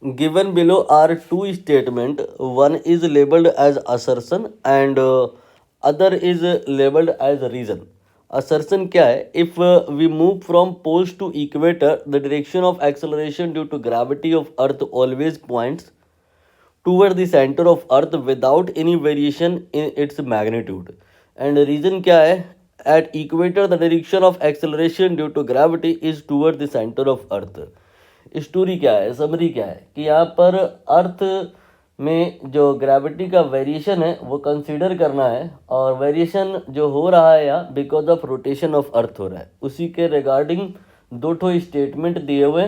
Given below are two statement. One is labeled as assertion and other is labeled as reason. Assertion क्या है? If we move from poles to equator, the direction of acceleration due to gravity of Earth always points toward the center of Earth without any variation in its magnitude. And reason क्या है? At equator, the direction of acceleration due to gravity is toward the center of Earth. Story क्या है, summary क्या है कि यहाँ पर अर्थ में जो ग्रेविटी का वेरिएशन है वो कंसीडर करना है, और वेरिएशन जो हो रहा है यहाँ because of rotation of earth हो रहा है। उसी के रिगार्डिंग दो ठो स्टेटमेंट दिए हुए,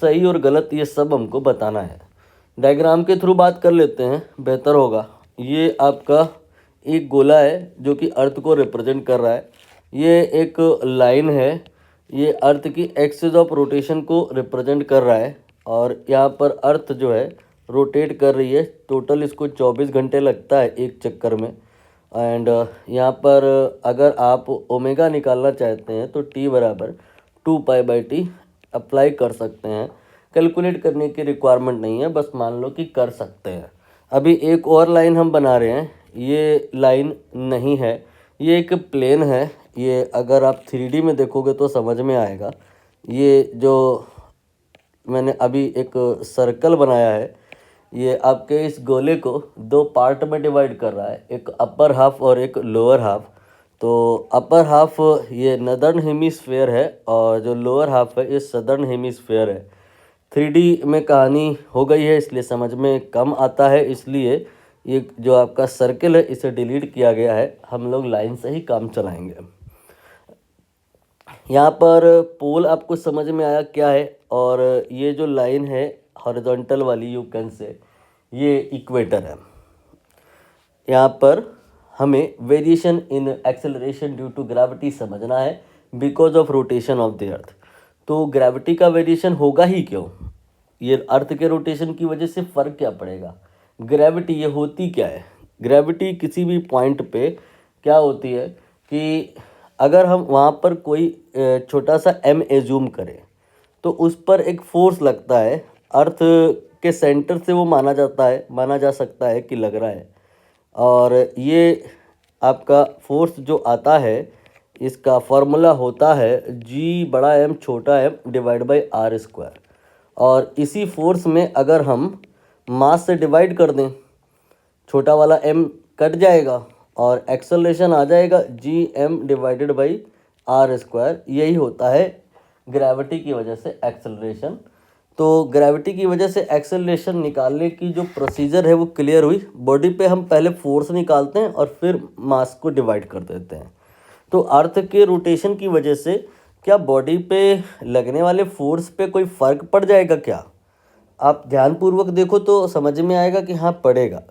सही और गलत ये सब हमको बताना है। डायग्राम के थ्रू बात कर लेते हैं, बेहतर होगा। ये आपका एक गोला है जो कि अर्थ को रिप्रेजेंट कर रहा है। ये एक लाइन है, ये अर्थ की एक्सिस ऑफ रोटेशन को रिप्रेजेंट कर रहा है, और यहाँ पर अर्थ जो है रोटेट कर रही है। टोटल इसको 24 घंटे लगता है एक चक्कर में। एंड यहाँ पर अगर आप ओमेगा निकालना चाहते हैं तो टी बराबर 2π/t अप्लाई कर सकते हैं। कैलकुलेट करने की रिक्वायरमेंट नहीं है, बस मान लो कि कर सकते हैं। अभी एक और लाइन हम बना रहे हैं। ये लाइन नहीं है, ये एक प्लेन है। ये अगर आप 3D में देखोगे तो समझ में आएगा। ये जो मैंने अभी एक सर्कल बनाया है, ये आपके इस गोले को दो पार्ट में डिवाइड कर रहा है, एक अपर हाफ और एक लोअर हाफ। तो अपर हाफ ये नदर्न हेमिस्फेयर है और जो लोअर हाफ है ये सदर्न हेमिस्फेयर है। 3D में कहानी हो गई है इसलिए समझ में कम आता है, इसलिए ये जो आपका सर्कल है इसे डिलीट किया गया है। हम लोग लाइन से ही काम चलाएंगे। यहाँ पर पोल आपको समझ में आया क्या है, और ये जो लाइन है हॉरिजॉन्टल वाली यू कैन से, ये इक्वेटर है। यहाँ पर हमें variation in acceleration due to gravity समझना है because of rotation of the earth. तो ग्रेविटी का वेरिएशन होगा ही क्यों? ये अर्थ के रोटेशन की वजह से फ़र्क क्या पड़ेगा? ग्रेविटी ये होती क्या है? ग्रेविटी किसी भी पॉइंट पे क्या होती है कि अगर हम वहाँ पर कोई छोटा सा m एज्यूम करें तो उस पर एक फोर्स लगता है। अर्थ के सेंटर से वो माना जा सकता है कि लग रहा है, और ये आपका फोर्स जो आता है इसका फॉर्मूला होता है G(m) छोटा m डिवाइड बाई r²। और इसी फोर्स में अगर हम मास से डिवाइड कर दें, छोटा वाला m कट जाएगा और एक्सेलरेशन आ जाएगा Gm डिवाइडेड बाई r²। यही होता है ग्रेविटी की वजह से एक्सेलरेशन। तो ग्रेविटी की वजह से एक्सेलरेशन निकालने की जो प्रोसीजर है वो क्लियर हुई। बॉडी पे हम पहले फोर्स निकालते हैं और फिर मास को डिवाइड कर देते हैं। तो अर्थ के रोटेशन की वजह से क्या बॉडी पे लगने वाले फोर्स पे कोई फ़र्क पड़ जाएगा क्या? आप ध्यानपूर्वक देखो तो समझ में आएगा कि हाँ पड़ेगा,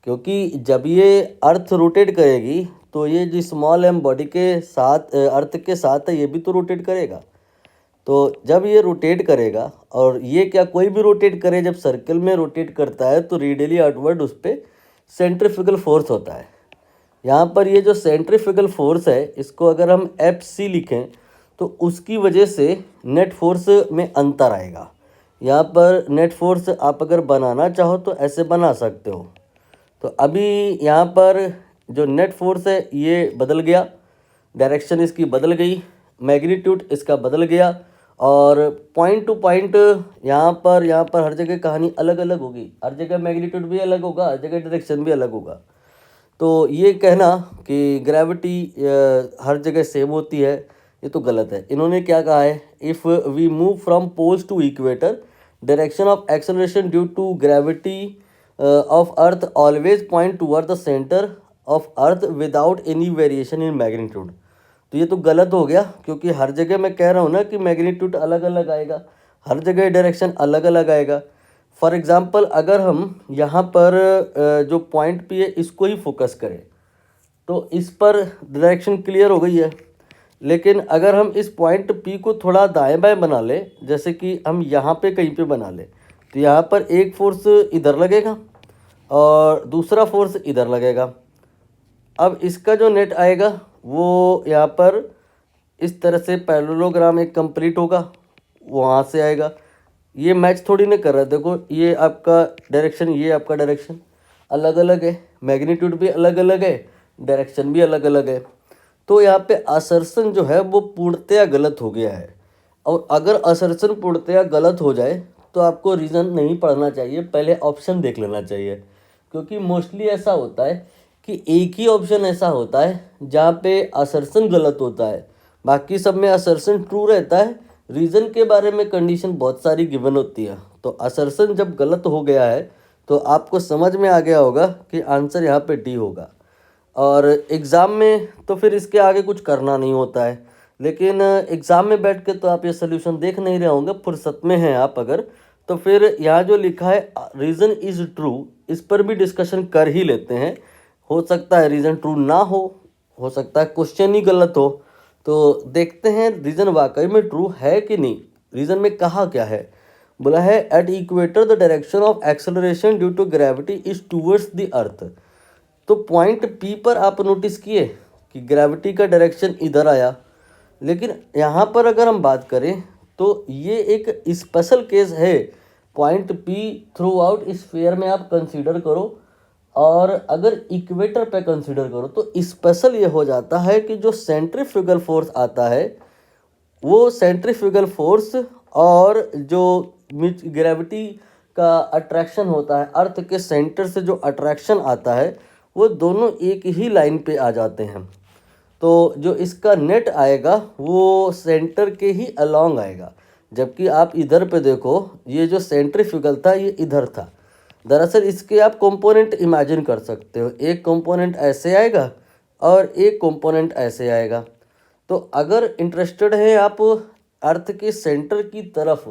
क्योंकि जब ये अर्थ रोटेट करेगी तो ये जो स्मॉल m बॉडी के साथ अर्थ के साथ है ये भी तो रोटेट करेगा। तो जब ये रोटेट करेगा, और ये क्या कोई भी रोटेट करे, जब सर्कल में रोटेट करता है तो रेडियली आउटवर्ड उस पर सेंट्रीफ्यूगल फोर्स होता है। यहाँ पर ये जो सेंट्रीफ्यूगल फोर्स है इसको अगर हम FC लिखें तो उसकी वजह से नेट फोर्स में अंतर आएगा। यहाँ पर नेट फोर्स आप अगर बनाना चाहो तो ऐसे बना सकते हो। तो अभी यहाँ पर जो नेट फोर्स है ये बदल गया, डायरेक्शन इसकी बदल गई, मैग्नीट्यूड इसका बदल गया, और पॉइंट टू पॉइंट यहाँ पर हर जगह कहानी अलग अलग होगी। हर जगह मैग्नीट्यूड भी अलग होगा, हर जगह डायरेक्शन भी अलग होगा। तो ये कहना कि ग्रेविटी हर जगह सेम होती है, ये तो गलत है। इन्होंने क्या कहा है, if we move from poles to equator, direction of acceleration due to gravity of earth always point toward the centre of earth without any variation in magnitude. तो ये तो गलत हो गया, क्योंकि हर जगह मैं कह रहा हूँ ना कि मैग्नीट्यूड अलग अलग आएगा, हर जगह डायरेक्शन अलग अलग आएगा। फॉर एग्ज़ाम्पल अगर हम यहाँ पर जो पॉइंट पी है इसको ही फोकस करें तो इस पर डायरेक्शन क्लियर हो गई है। लेकिन अगर हम इस पॉइंट पी को थोड़ा दाएं बाएं बना लें, जैसे कि हम यहाँ पे कहीं पे बना लें, तो यहाँ पर एक फोर्स इधर लगेगा और दूसरा फोर्स इधर लगेगा। अब इसका जो नेट आएगा वो यहाँ पर इस तरह से पैरेललोग्राम एक कंप्लीट होगा, वहाँ से आएगा। ये मैच थोड़ी ना कर रहा है। देखो ये आपका डायरेक्शन, ये आपका डायरेक्शन अलग अलग है, मैग्नीट्यूड भी अलग अलग है, डायरेक्शन भी अलग अलग है। तो यहाँ पे असर्शन जो है वो पूर्णतया गलत हो गया है। और अगर असर्शन पूर्णतया गलत हो जाए तो आपको रीज़न नहीं पढ़ना चाहिए, पहले ऑप्शन देख लेना चाहिए। क्योंकि मोस्टली ऐसा होता है कि एक ही ऑप्शन ऐसा होता है जहाँ पे असर्शन गलत होता है, बाकी सब में असर्शन ट्रू रहता है। रीज़न के बारे में कंडीशन बहुत सारी गिवन होती है। तो असर्शन जब गलत हो गया है तो आपको समझ में आ गया होगा कि आंसर यहाँ पे डी होगा। और एग्ज़ाम में तो फिर इसके आगे कुछ करना नहीं होता है, लेकिन एग्ज़ाम में बैठ के तो आप ये सोल्यूशन देख नहीं रहे होंगे, फुर्सत में हैं आप अगर, तो फिर यहाँ जो लिखा है रीज़न इज़ ट्रू, इस पर भी डिस्कशन कर ही लेते हैं। हो सकता है रीज़न ट्रू ना हो सकता है क्वेश्चन ही गलत हो। तो देखते हैं रीज़न वाकई में ट्रू है कि नहीं। रीज़न में कहा क्या है, बोला है at equator the direction of acceleration due to gravity is towards the earth. तो पॉइंट पी पर आप नोटिस किए कि ग्रेविटी का डायरेक्शन इधर आया, लेकिन यहाँ पर अगर हम बात करें तो ये एक स्पेशल केस है। Point P through out sphere में आप कंसीडर करो, और अगर इक्वेटर पे कंसीडर करो तो स्पेशल ये हो जाता है कि जो सेंट्रीफ्यूगल फोर्स आता है वो सेंट्रीफ्यूगल फोर्स और जो ग्रेविटी का अट्रैक्शन होता है, अर्थ के सेंटर से जो अट्रैक्शन आता है वो दोनों एक ही लाइन पे आ जाते हैं। तो जो इसका नेट आएगा वो सेंटर के ही अलोंग आएगा। जबकि आप इधर पे देखो, ये जो सेंट्रीफ्यूगल था ये इधर था। दरअसल इसके आप कंपोनेंट इमेजिन कर सकते हो, एक कंपोनेंट ऐसे आएगा और एक कंपोनेंट ऐसे आएगा। तो अगर इंटरेस्टेड है आप अर्थ के सेंटर की तरफ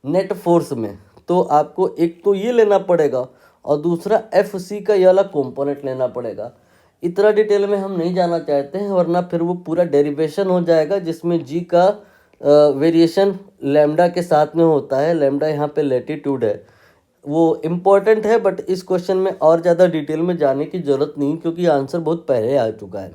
नेट फोर्स में, तो आपको एक तो ये लेना पड़ेगा और दूसरा एफ सी का ये वाला कंपोनेंट लेना पड़ेगा। इतना डिटेल में हम नहीं जाना चाहते हैं, वरना फिर वो पूरा डेरिवेशन हो जाएगा जिसमें जी का वेरिएशन लैम्डा के साथ में होता है। लैम्डा यहाँ पे लैटिट्यूड है, वो इम्पॉर्टेंट है, बट इस क्वेश्चन में और ज़्यादा डिटेल में जाने की ज़रूरत नहीं, क्योंकि आंसर बहुत पहले आ चुका है।